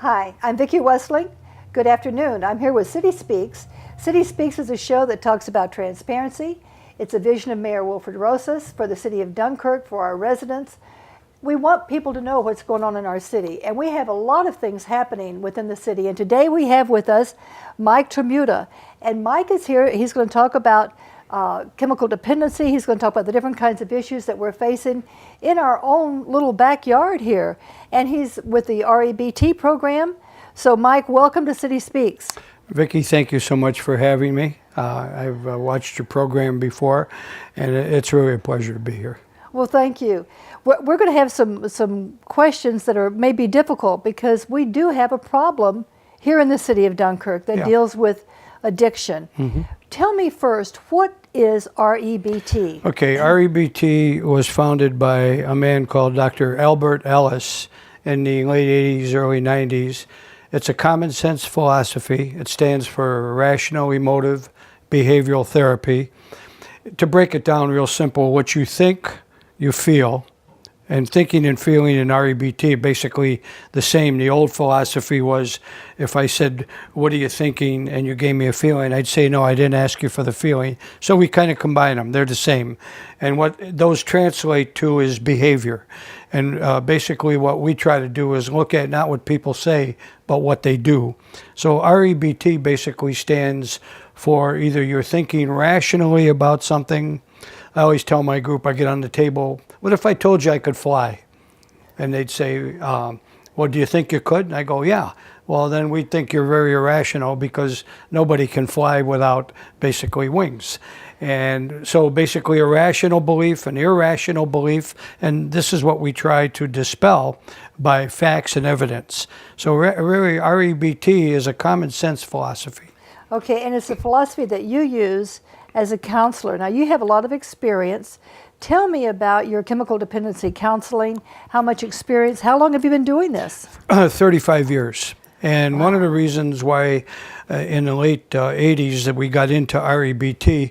Hi, I'm Vicki Westling. Good afternoon. I'm here with City Speaks. City Speaks is a show that talks about transparency. It's a vision of Mayor Wilfred Rosas for the city of Dunkirk, for our residents. We want people to know what's going on in our city, and we have a lot of things happening within the city. And today we have with us Mike Tramuta. And Mike is here. He's going to talk about chemical dependency. He's going to talk about the different kinds of issues that we're facing in our own little backyard here. And he's with the Our EBT program. So Mike, welcome to City Speaks. Vicki, thank you so much for having me. I've watched your program before, and it's really a pleasure to be here. Well, thank you. We're going to have some questions that are maybe difficult because we do have a problem here in the city of Dunkirk that deals with addiction. Mm-hmm. Tell me first, what is Our EBT? Okay, Our EBT was founded by a man called Dr. Albert Ellis in the late 80s, early 90s. It's a common sense philosophy. It stands for Rational Emotive Behavioral Therapy. To break it down real simple, what you think, you feel. And thinking and feeling in REBT basically the same. The old philosophy was if I said, what are you thinking? And you gave me a feeling, I'd say, no, I didn't ask you for the feeling. So we kind of combine them. They're the same. And what those translate to is behavior. And basically what we try to do is look at not what people say, but what they do. So REBT basically stands for either you're thinking rationally about something. I always tell my group, I get on the table, what if I told you I could fly? And they'd say, well, do you think you could? And I go, yeah. Well, then we think you're very irrational because nobody can fly without basically wings. And so basically a rational belief, an irrational belief, and this is what we try to dispel by facts and evidence. So really REBT is a common sense philosophy. Okay, and it's a philosophy that you use as a counselor. Now, you have a lot of experience. Tell me about your chemical dependency counseling. How much experience? How long have you been doing this? 35 years. And one of the reasons why in the late 80s that we got into REBT,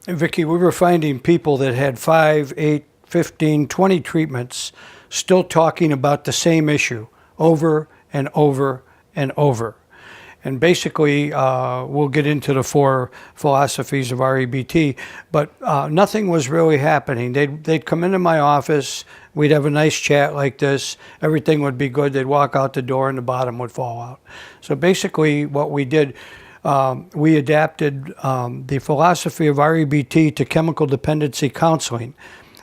Vicki, we were finding people that had 5, 8, 15, 20 treatments still talking about the same issue over and over and over. And basically, we'll get into the 4 philosophies of REBT, but nothing was really happening. They'd come into my office, we'd have a nice chat like this, everything would be good, they'd walk out the door and the bottom would fall out. So basically what we did, we adapted the philosophy of REBT to chemical dependency counseling,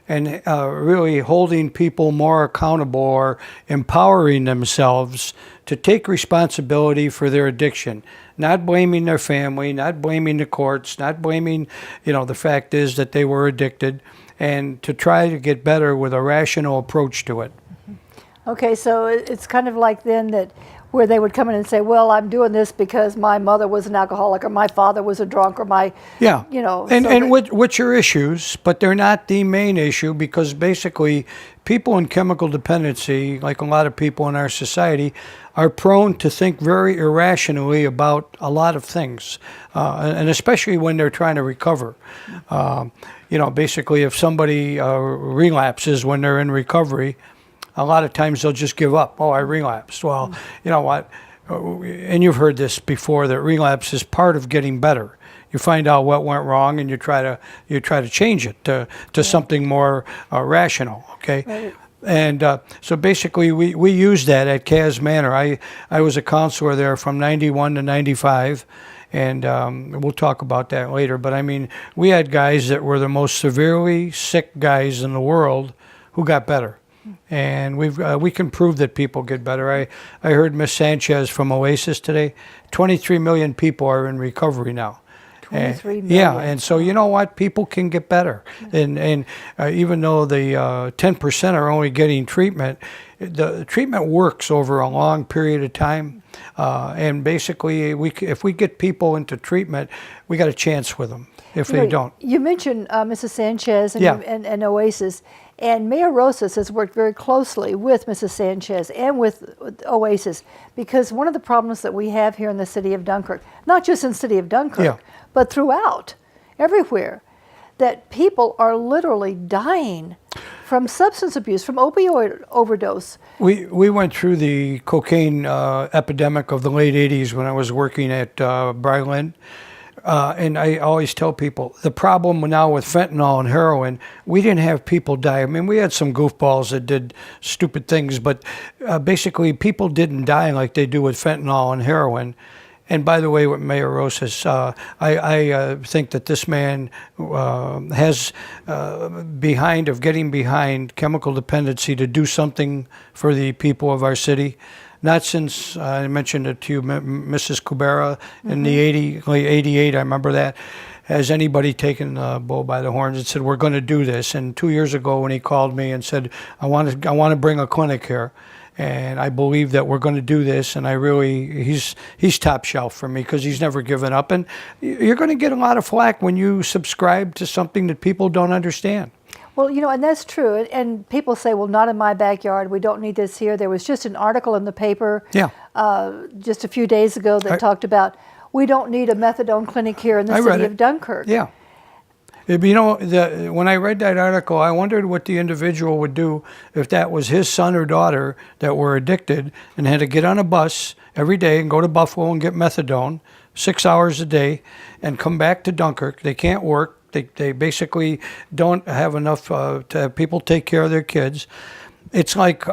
and really holding people more accountable or empowering themselves to take responsibility for their addiction, not blaming their family, not blaming the courts, not blaming, the fact is that they were addicted, and to try to get better with a rational approach to it. Okay, so it's kind of like then that where they would come in and say, well, I'm doing this because my mother was an alcoholic or my father was a drunk or my, which are issues, but they're not the main issue because basically people in chemical dependency, like a lot of people in our society, are prone to think very irrationally about a lot of things, and especially when they're trying to recover. Basically if somebody relapses when they're in recovery, a lot of times they'll just give up. Oh, I relapsed. Well, you know what? And you've heard this before, that relapse is part of getting better. You find out what went wrong and you try to change it to something more rational. Okay. Right. And so basically we use that at Kaz Manor. I was a counselor there from 91 to 95. And we'll talk about that later. But I mean, we had guys that were the most severely sick guys in the world who got better. And we can prove that people get better. I heard Miss Sanchez from Oasis today. 23 million people are in recovery now. 23 million. Yeah, and so you know what? People can get better. And even though the 10% are only getting treatment, the treatment works over a long period of time. And basically, if we get people into treatment, we got a chance with them. If they don't. You mentioned Mrs. Sanchez and Oasis. And Mayor Rosas has worked very closely with Mrs. Sanchez and with Oasis, because one of the problems that we have here in the city of Dunkirk, not just in the city of Dunkirk, but throughout, everywhere, that people are literally dying from substance abuse, from opioid overdose. We went through the cocaine epidemic of the late 80s when I was working at Brylin. And I always tell people, the problem now with fentanyl and heroin, we didn't have people die. I mean, we had some goofballs that did stupid things, but basically people didn't die like they do with fentanyl and heroin. And by the way, with Mayor Rosas, I think that this man has getting behind chemical dependency to do something for the people of our city. Not since I mentioned it to you, Mrs. Kubera, in the late 88, I remember that. Has anybody taken the bull by the horns and said, we're going to do this? And 2 years ago when he called me and said, I want to bring a clinic here. And I believe that we're going to do this, and he's top shelf for me because he's never given up. And you're going to get a lot of flack when you subscribe to something that people don't understand. Well, and that's true. And people say, well, not in my backyard. We don't need this here. There was just an article in the paper just a few days ago that talked about we don't need a methadone clinic here in the city of Dunkirk. Yeah. When I read that article, I wondered what the individual would do if that was his son or daughter that were addicted and had to get on a bus every day and go to Buffalo and get methadone 6 hours a day and come back to Dunkirk. They can't work. They basically don't have enough to have people take care of their kids. It's like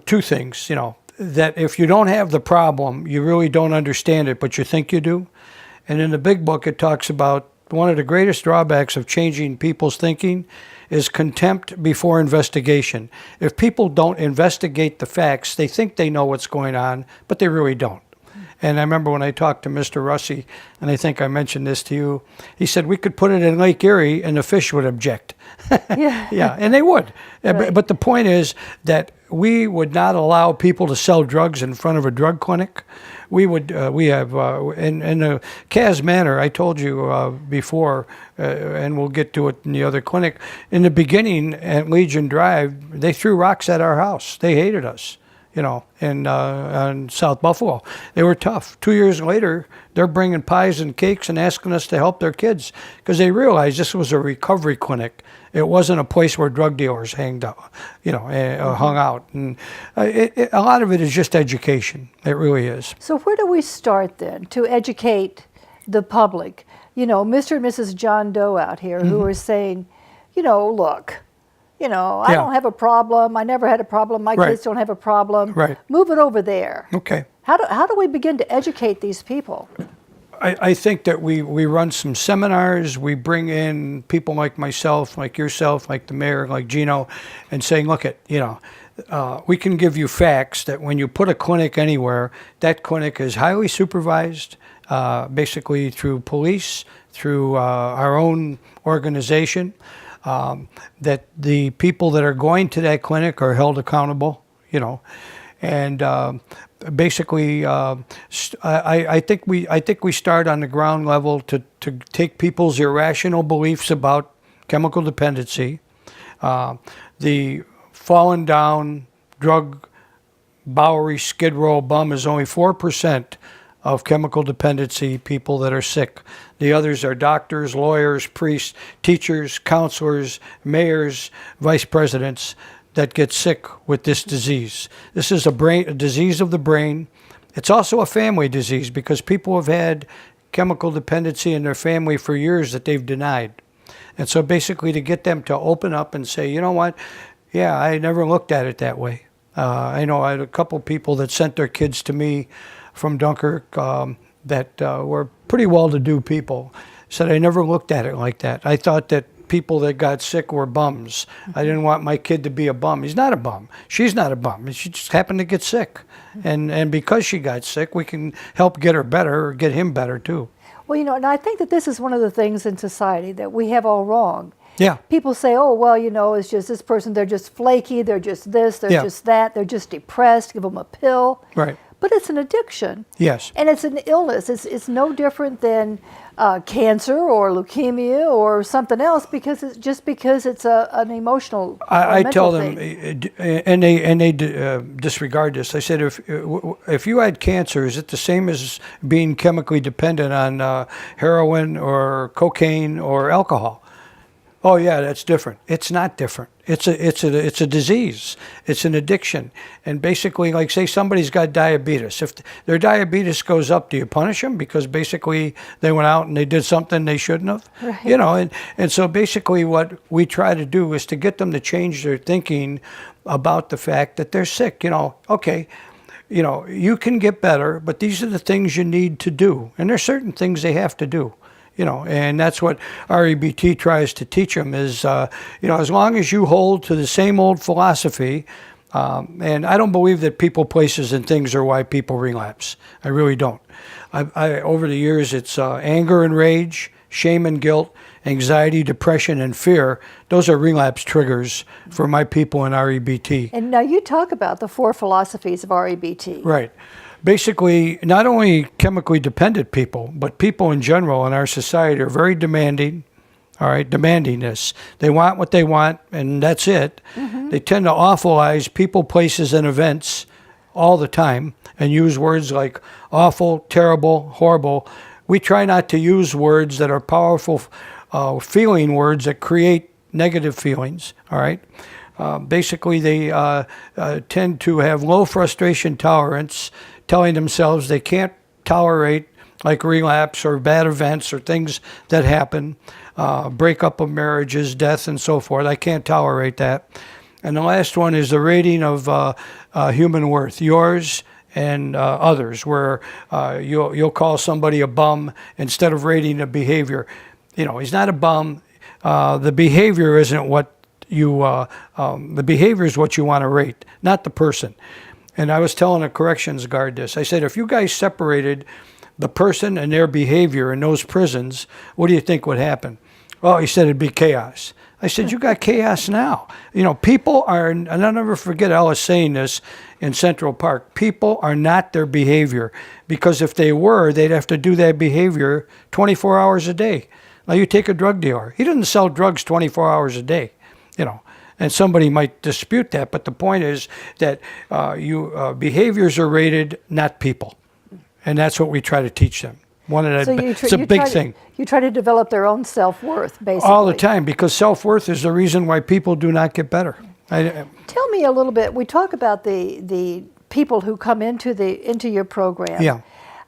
two things, that if you don't have the problem, you really don't understand it, but you think you do. And in the big book, it talks about one of the greatest drawbacks of changing people's thinking is contempt before investigation. If people don't investigate the facts, they think they know what's going on, but they really don't. And I remember when I talked to Mr. Russi, and I think I mentioned this to you, he said we could put it in Lake Erie and the fish would object. Yeah, and they would. Right. But the point is that we would not allow people to sell drugs in front of a drug clinic. We would. We have in the Kaz Manor. I told you before, and we'll get to it in the other clinic. In the beginning at Legion Drive, they threw rocks at our house. They hated us. In South Buffalo. They were tough. 2 years later, they're bringing pies and cakes and asking us to help their kids because they realized this was a recovery clinic. It wasn't a place where drug dealers hung out. And a lot of it is just education. It really is. So where do we start then to educate the public? Mr. and Mrs. John Doe out here who are saying, look, I don't have a problem. I never had a problem. My kids don't have a problem. Right. Move it over there. Okay. How do we begin to educate these people? I think that we run some seminars. We bring in people like myself, like yourself, like the mayor, like Gino, and saying, look, we can give you facts that when you put a clinic anywhere, that clinic is highly supervised, basically through police, through our own organization. That the people that are going to that clinic are held accountable, and basically, I think we start on the ground level to take people's irrational beliefs about chemical dependency, the fallen down drug Bowery skid row bum is only 4% of chemical dependency people that are sick. The others are doctors, lawyers, priests, teachers, counselors, mayors, vice presidents that get sick with this disease. This is a disease of the brain. It's also a family disease because people have had chemical dependency in their family for years that they've denied. And so basically to get them to open up and say, you know what, yeah, I never looked at it that way. I know I had a couple people that sent their kids to me from Dunkirk that were pretty well-to-do people, said I never looked at it like that. I thought that people that got sick were bums. I didn't want my kid to be a bum. He's not a bum. She's not a bum. She just happened to get sick. And because she got sick, we can help get her better or get him better too. Well, and I think that this is one of the things in society that we have all wrong. Yeah. People say, oh, well, it's just this person, they're just flaky, they're just this, they're just that, they're just depressed, give them a pill. Right. But it's an addiction. Yes. And it's an illness. It's no different than cancer or leukemia or something else because it's an emotional I tell thing. them, and they disregard this. I said, if you had cancer, is it the same as being chemically dependent on heroin or cocaine or alcohol? Oh yeah, that's different. It's not different. It's a disease. It's an addiction. And basically, like say somebody's got diabetes. If their diabetes goes up, do you punish them because basically they went out and they did something they shouldn't have? Right. You know, and so basically what we try to do is to get them to change their thinking about the fact that they're sick. You know, okay, you know, you can get better, but these are the things you need to do. And there's certain things they have to do. You know, and that's what our EBT tries to teach them is, you know, as long as you hold to the same old philosophy, and I don't believe that people, places, and things are why people relapse. I really don't. Over the years, it's anger and rage, shame and guilt, anxiety, depression, and fear. Those are relapse triggers for my people in our EBT. And now you talk about the 4 philosophies of our EBT. Right. Basically, not only chemically dependent people, but people in general in our society are very demanding, all right, demandingness. They want what they want, and that's it. Mm-hmm. They tend to awfulize people, places, and events all the time and use words like awful, terrible, horrible. We try not to use words that are powerful feeling words that create negative feelings, all right? Basically, they tend to have low frustration tolerance, telling themselves they can't tolerate like relapse or bad events or things that happen, breakup of marriages, death, and so forth. I can't tolerate that. And the last one is the rating of human worth, yours and others, where you'll call somebody a bum instead of rating a behavior. You know, he's not a bum. The behavior isn't what the behavior is what you want to rate, not the person. And I was telling a corrections guard this. I said, if you guys separated the person and their behavior in those prisons, what do you think would happen? Well, he said it'd be chaos. I said, you got chaos now. You know, people are, and I'll never forget Ellis saying this in Central Park, people are not their behavior, because if they were, they'd have to do that behavior 24 hours a day. Now you take a drug dealer. He doesn't sell drugs 24 hours a day, you know. And somebody might dispute that, but the point is that behaviors are rated, not people. And that's what we try to teach them. It's a big thing. You try to develop their own self-worth, basically. All the time, because self-worth is the reason why people do not get better. Tell me a little bit, we talk about the people who come into your program. Yeah.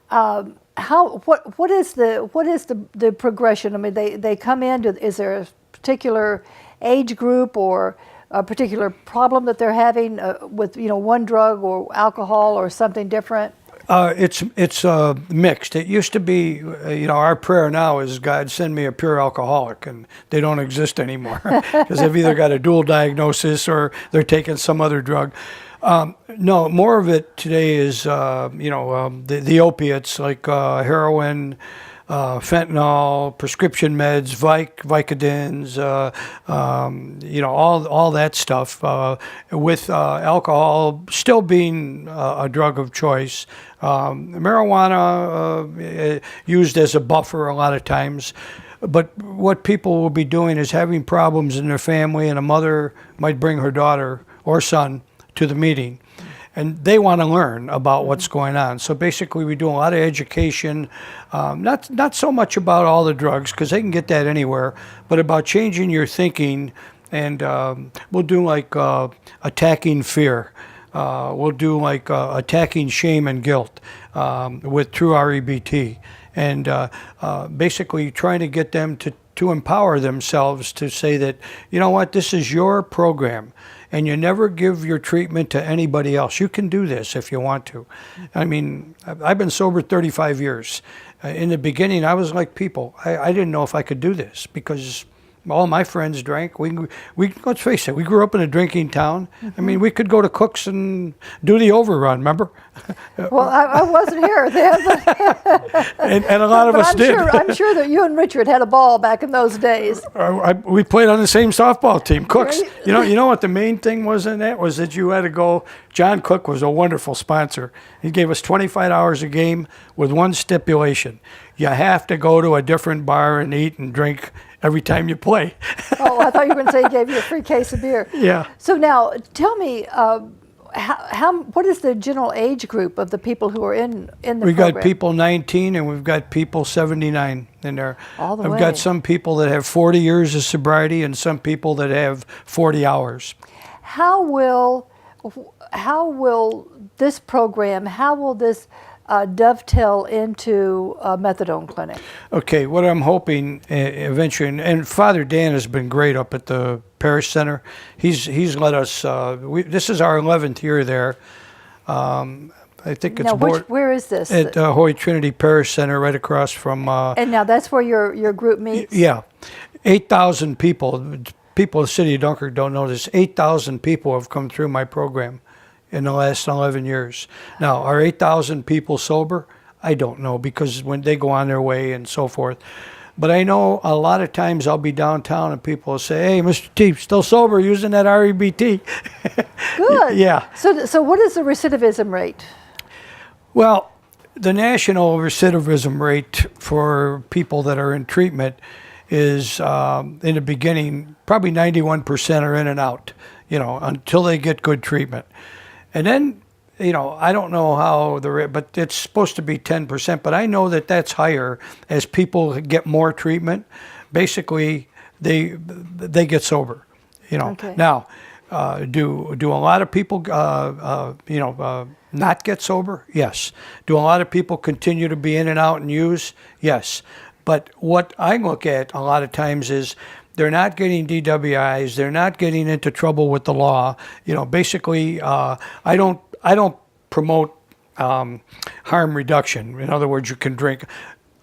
What is the progression? I mean, they come in, is there a particular age group or a particular problem that they're having with, you know, one drug or alcohol or something different? It's mixed. It used to be, you know, our prayer now is, God, send me a pure alcoholic, and they don't exist anymore because they've either got a dual diagnosis or they're taking some other drug. No, more of it today is, you know, the opiates like heroin, fentanyl, prescription meds, Vicodins, you know, all that stuff, with alcohol still being a drug of choice. Marijuana used as a buffer a lot of times. But what people will be doing is having problems in their family, and a mother might bring her daughter or son to the meeting, and they want to learn about what's going on. So basically we do a lot of education, not so much about all the drugs, because they can get that anywhere, but about changing your thinking. And we'll do like attacking fear. We'll do like attacking shame and guilt through our EBT. And basically trying to get them to empower themselves to say that, you know what, this is your program. And you never give your treatment to anybody else. You can do this if you want to. I mean, I've been sober 35 years. In the beginning, I was like people. I didn't know if I could do this because all my friends drank. We let's face it, we grew up in a drinking town. Mm-hmm. I mean, we could go to Cook's and do the overrun, remember? Well, I wasn't here then. and a lot of us did. I'm sure that you and Richard had a ball back in those days. We played on the same softball team, Cook's. Right. You know what the main thing was in that was that you had to go. John Cook was a wonderful sponsor. He gave us $25 a game with one stipulation: you have to go to a different bar and eat and drink every time you play. Oh, I thought you were going to say he gave you a free case of beer. Yeah. So now, tell me, what is the general age group of the people who are in the We've program? got people 19 and we've got people 79 in there. All the I've way. got some people that have 40 years of sobriety and some people that have 40 hours. How will this program, how will this dovetail into a methadone clinic? Okay, what I'm hoping eventually, and Father Dan has been great up at the parish center. He's let us. This is our 11th year there. I think it's Now, where is this? at Holy Trinity Parish Center, right across from. And now that's where your group meets? Yeah, 8,000 people. People in the city of Dunkirk don't know this. 8,000 people have come through my program in the last 11 years. Now, are 8,000 people sober? I don't know, because when they go on their way and so forth. But I know a lot of times I'll be downtown and people will say, "Hey, Mr. T, still sober using that Our EBT?" Good. Yeah. So what is the recidivism rate? Well, the national recidivism rate for people that are in treatment is, in the beginning, probably 91% are in and out, until they get good treatment. And then, I don't know how but it's supposed to be 10%, but I know that that's higher as people get more treatment. Basically, they get sober, Okay. Now, do a lot of people, not get sober? Yes. Do a lot of people continue to be in and out and use? Yes. But what I look at a lot of times is they're not getting DWIs. They're not getting into trouble with the law. Basically, I don't promote harm reduction. In other words, you can drink.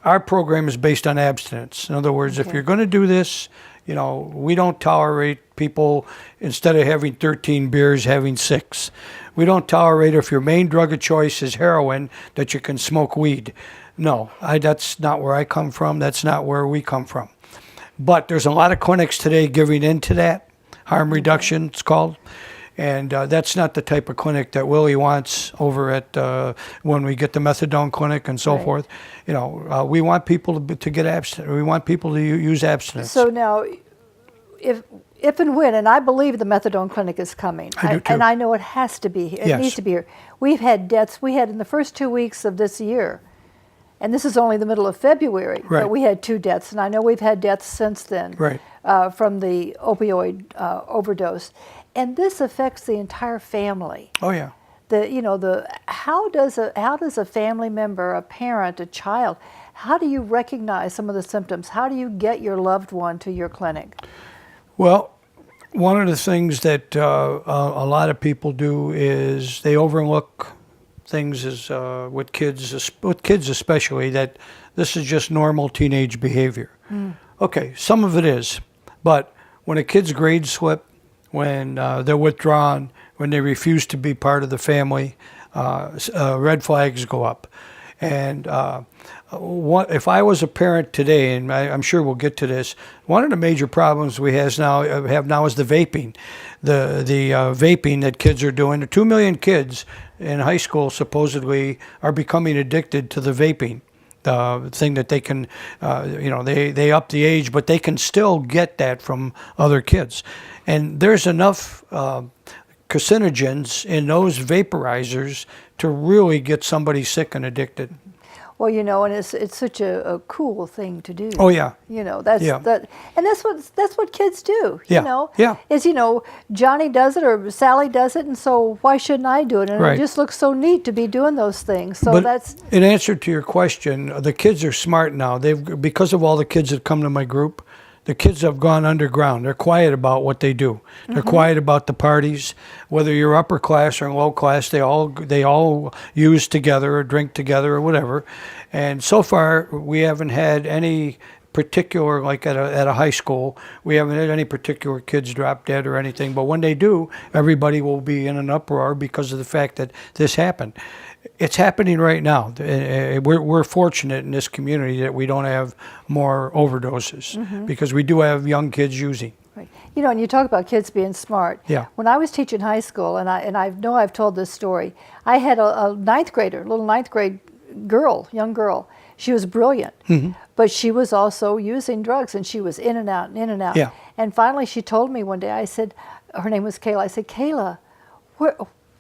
Our program is based on abstinence. In other words, if Okay. you're going to do this, we don't tolerate people, instead of having 13 beers, having 6. We don't tolerate, if your main drug of choice is heroin, that you can smoke weed. No, that's not where I come from. That's not where we come from. But there's a lot of clinics today giving into that. Harm reduction, it's called. And that's not the type of clinic that Willie wants over at when we get the methadone clinic and so Right. forth. We want people to get abstinent. We want people to use abstinence. So now, if and when, and I believe the methadone clinic is coming, I do too. and I know it has to be here. It Yes. needs to be here. We've had deaths. We had in the first 2 weeks of this year, and this is only the middle of February, Right. but we had 2 deaths, and I know we've had deaths since then Right. from the opioid overdose, and this affects the entire family. Oh yeah. How does a family member, a parent, a child, how do you recognize some of the symptoms? How do you get your loved one to your clinic? Well, one of the things that a lot of people do is they overlook things as with kids especially, that this is just normal teenage behavior. Okay, some of it is, but when a kid's grades slip, when they're withdrawn, when they refuse to be part of the family, red flags go up. And if I was a parent today, and I'm sure we'll get to this, one of the major problems we have now is the vaping. The vaping that kids are doing. The 2 million kids in high school supposedly are becoming addicted to the vaping. The thing that they can, they up the age, but they can still get that from other kids. And there's enough carcinogens in those vaporizers to really get somebody sick and addicted. Well, and it's such a cool thing to do. Oh yeah. That's Yeah. and that's what kids do. Yeah. Yeah. Is Johnny does it or Sally does it, and so why shouldn't I do it? And Right. it just looks so neat to be doing those things. So But that's in answer to your question, the kids are smart now. Because of all the kids that come to my group, the kids have gone underground. They're quiet about what they do. They're quiet about the parties. Whether you're upper class or low class, they all use together or drink together or whatever. And so far, we haven't had any particular, like at a high school, we haven't had any particular kids drop dead or anything. But when they do, everybody will be in an uproar because of the fact that this happened. It's happening right now. We're fortunate in this community that we don't have more overdoses because we do have young kids using. right. And you talk about kids being smart. Yeah. When I was teaching high school, and I know I've told this story, I had a ninth grader, little ninth grade girl, young girl. She was brilliant, but she was also using drugs, and she was in and out and in and out. Yeah. And finally, she told me one day. I said, her name was Kayla. I said, Kayla,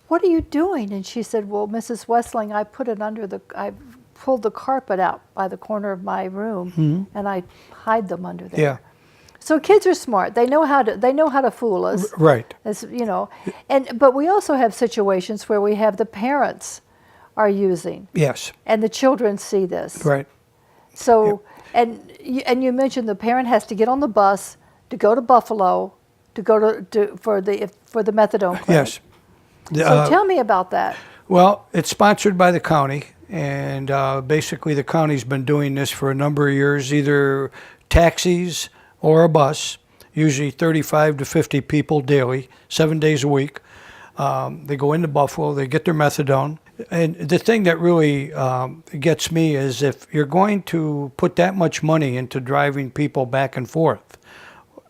what are you doing? And she said, well, Mrs. Westling, I pulled the carpet out by the corner of my room and I hide them under there. Yeah. So kids are smart. They know how to fool us. Right. As, but we also have situations where we have the parents are using. Yes. And the children see this. Right. So, and you mentioned the parent has to get on the bus to go to Buffalo to go for the methadone clinic. Yes. So tell me about that. Well, it's sponsored by the county, and basically the county's been doing this for a number of years, either taxis or a bus, usually 35 to 50 people daily, 7 days a week. They go into Buffalo, they get their methadone. And the thing that really gets me is if you're going to put that much money into driving people back and forth,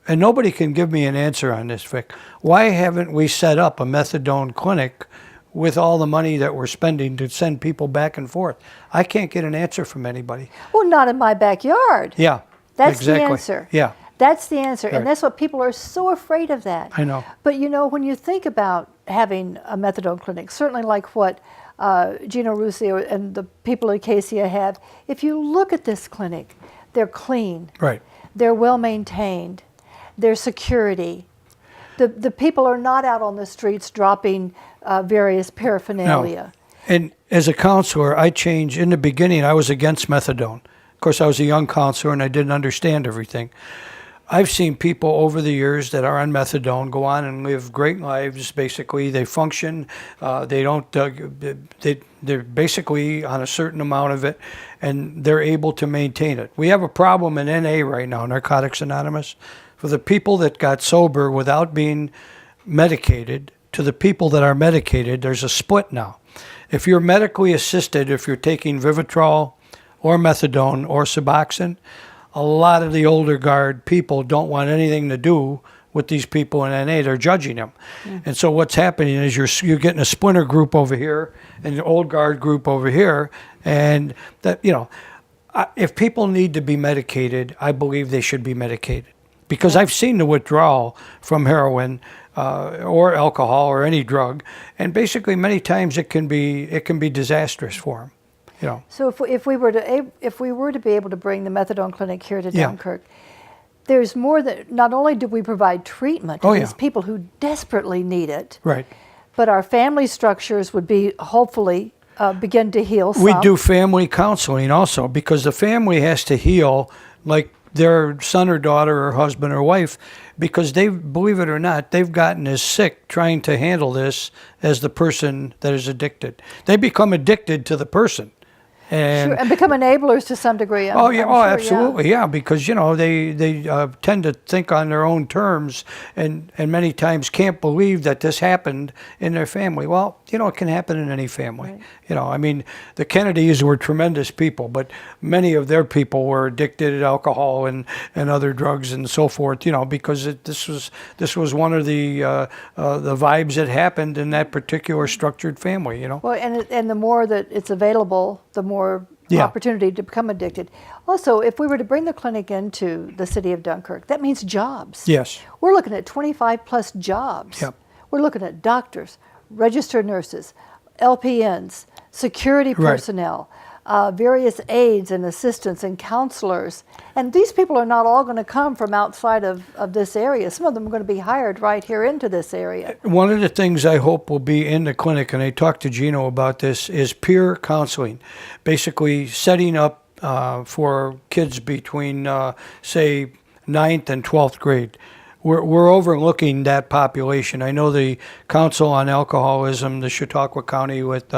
and nobody can give me an answer on this, Vic, why haven't we set up a methadone clinic with all the money that we're spending to send people back and forth? I can't get an answer from anybody. Well, not in my backyard. Yeah, That's exactly. the answer. Yeah. That's the answer. Right. And that's what people are so afraid of that. I know. But when you think about having a methadone clinic, certainly like what Gino Ruscio and the people at Acacia have, if you look at this clinic, they're clean. Right. They're well maintained. There's security. The people are not out on the streets dropping various paraphernalia. No. And as a counselor, I changed. In the beginning, I was against methadone. Of course, I was a young counselor and I didn't understand everything. I've seen people over the years that are on methadone go on and live great lives. Basically, they function. They don't. They're basically on a certain amount of it, and they're able to maintain it. We have a problem in NA right now, Narcotics Anonymous, for the people that got sober without being medicated to the people that are medicated. There's a split now. If you're medically assisted, if you're taking Vivitrol or methadone or Suboxone, a lot of the older guard people don't want anything to do with these people in NA. They're judging them. And so what's happening is you're getting a splinter group over here and an old guard group over here. And that, if people need to be medicated, I believe they should be medicated. Because I've seen the withdrawal from heroin or alcohol or any drug, and basically many times it can be disastrous for them. So if we were to be able to bring the methadone clinic here to Dunkirk, there's more that not only do we provide treatment to these people who desperately need it, right, but our family structures would be hopefully begin to heal some. We do family counseling also, because the family has to heal like their son or daughter or husband or wife, because believe it or not, they've gotten as sick trying to handle this as the person that is addicted. They become addicted to the person. And become enablers to some degree. I'm sure, absolutely, yeah, because they tend to think on their own terms, and many times can't believe that this happened in their family. Well, it can happen in any family. Right. The Kennedys were tremendous people, but many of their people were addicted to alcohol and other drugs and so forth. Because this was one of the vibes that happened in that particular structured family. Well, and the more that it's available, the more opportunity to become addicted. Also, if we were to bring the clinic into the city of Dunkirk, that means jobs. Yes. We're looking at 25 plus jobs. Yep. We're looking at doctors, registered nurses, LPNs, security personnel, various aides and assistants and counselors. And these people are not all going to come from outside of this area. Some of them are going to be hired right here into this area. One of the things I hope will be in the clinic, and I talked to Gino about this, is peer counseling. Basically setting up for kids between, say, 9th and 12th grade. We're overlooking that population. I know the Council on Alcoholism, the Chautauqua County with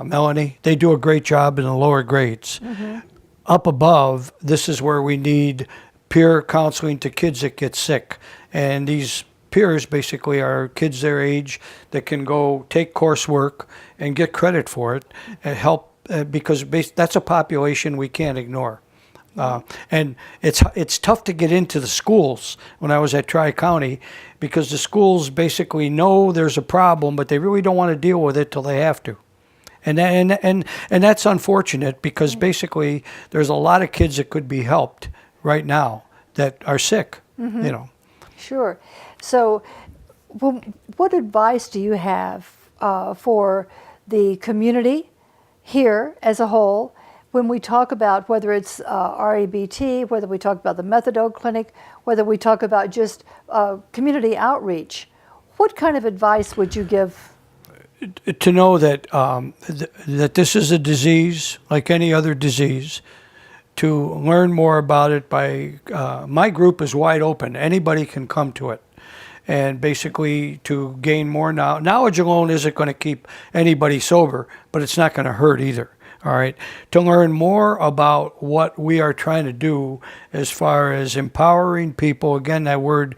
Melanie, they do a great job in the lower grades. Mm-hmm. Up above, this is where we need peer counseling to kids that get sick. And these peers basically are kids their age that can go take coursework and get credit for it and help, because that's a population we can't ignore. And it's tough to get into the schools when I was at Tri-County, because the schools basically know there's a problem, but they really don't want to deal with it till they have to. And that's unfortunate, because basically there's a lot of kids that could be helped right now that are sick, Sure. So what advice do you have for the community here as a whole when we talk about whether it's our EBT, whether we talk about the methadone clinic, whether we talk about just community outreach? What kind of advice would you give? To know that that this is a disease like any other disease, to learn more about it by my group is wide open. Anybody can come to it, and basically to gain more knowledge alone isn't going to keep anybody sober, but it's not going to hurt either. All right, to learn more about what we are trying to do as far as empowering people, again, that word,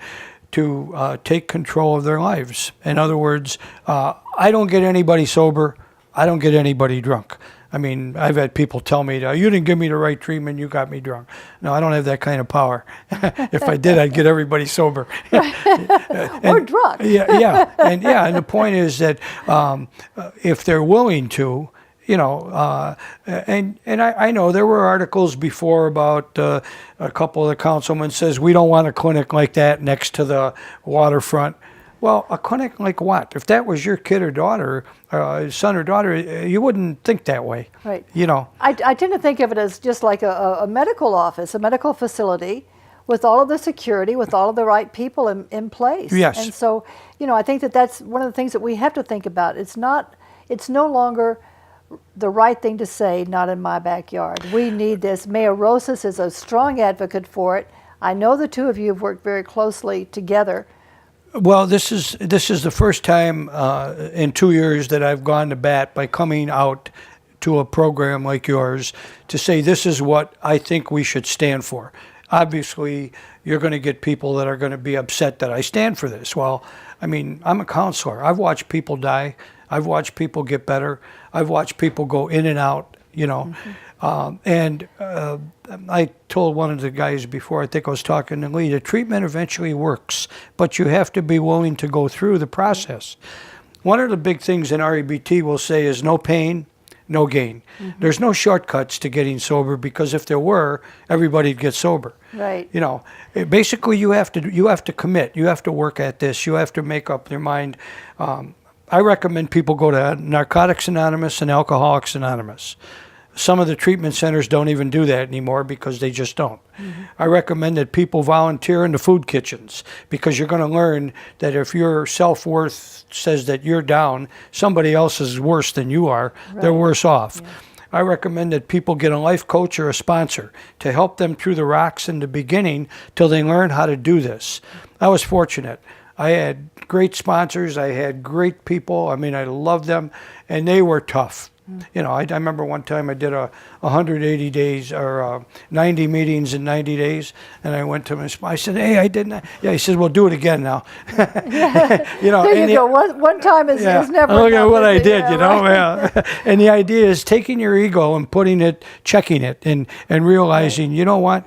to take control of their lives. In other words, I don't get anybody sober. I don't get anybody drunk. I mean, I've had people tell me, you didn't give me the right treatment, you got me drunk. No, I don't have that kind of power. If I did, I'd get everybody sober. Or drunk. And the point is that if they're willing to, and I know there were articles before about a couple of the councilmen says we don't want a clinic like that next to the waterfront. Well, a clinic like what? If that was your kid or daughter, son or daughter, you wouldn't think that way. Right. I tend to think of it as just like a medical office, a medical facility with all of the security, with all of the right people in place. Yes. And so, I think that's one of the things that we have to think about. It's no longer the right thing to say, not in my backyard. We need this. Mayor Rosas is a strong advocate for it. I know the two of you have worked very closely together. Well, this is the first time in 2 years that I've gone to bat by coming out to a program like yours to say this is what I think we should stand for. Obviously, you're going to get people that are going to be upset that I stand for this. Well, I mean, I'm a counselor. I've watched people die. I've watched people get better. I've watched people go in and out, I told one of the guys before, I think I was talking to Lee, the treatment eventually works, but you have to be willing to go through the process. One of the big things in our EBT will say is no pain, no gain. Mm-hmm. There's no shortcuts to getting sober, because if there were, everybody'd get sober. Right. Basically you have to commit. You have to work at this. You have to make up your mind. I recommend people go to Narcotics Anonymous and Alcoholics Anonymous. Some of the treatment centers don't even do that anymore because they just don't. Mm-hmm. I recommend that people volunteer in the food kitchens, because you're going to learn that if your self-worth says that you're down, somebody else is worse than you are. Right. They're worse off. Yeah. I recommend that people get a life coach or a sponsor to help them through the rocks in the beginning till they learn how to do this. I was fortunate. I had great sponsors. I had great people. I mean, I loved them, and they were tough. I remember one time I did 180 days or 90 meetings in 90 days, and I went to him and I said, "Hey, I didn't." Yeah, he said, "Well, do it again now." There you go. One time is never. Look at what I did, Yeah. And the idea is taking your ego and checking it, and realizing, you know what?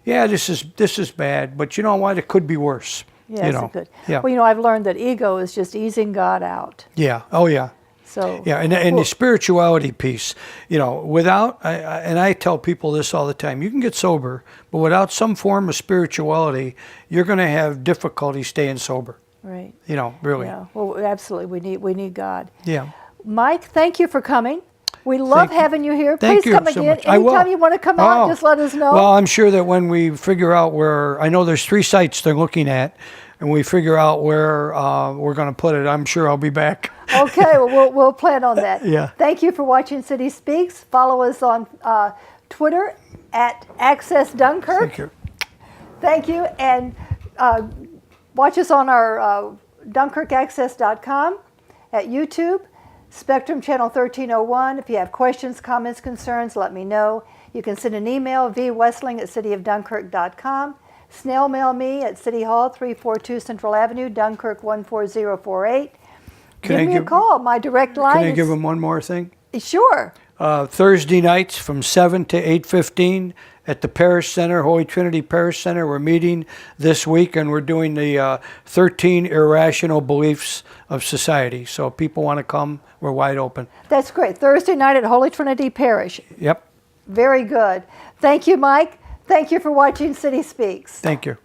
This is bad, but you know what? It could be worse. Yeah, good. Yeah. Well, I've learned that ego is just easing God out. Yeah. Oh, yeah. So. Yeah, and the spirituality piece, without, and I tell people this all the time, you can get sober, but without some form of spirituality, you're going to have difficulty staying sober. Right. Really. Yeah. Well, absolutely. We need God. Yeah. Mike, thank you for coming. We love having you here. Thank Please you come so again. much. I will. Anytime you want to come out, just let us know. Well, I'm sure that when we figure out where, I know there's 3 sites they're looking at, and we figure out where we're going to put it, I'm sure I'll be back. Okay, well, we'll plan on that. Yeah. Thank you for watching City Speaks. Follow us on Twitter at Access Dunkirk. Thank you. Thank you, and watch us on our DunkirkAccess.com, at YouTube, Spectrum Channel 1301. If you have questions, comments, concerns, let me know. You can send an email, vwestling@cityofdunkirk.com. Snail mail me at City Hall, 342 Central Avenue, Dunkirk 14048. Give me a call. My direct line Can I give them one more thing? Sure. Thursday nights from 7 to 8:15 at the Parish Center, Holy Trinity Parish Center. We're meeting this week, and we're doing the 13 irrational beliefs of society. So if people want to come, we're wide open. That's great. Thursday night at Holy Trinity Parish. Yep. Very good. Thank you, Mike. Thank you for watching City Speaks. Thank you.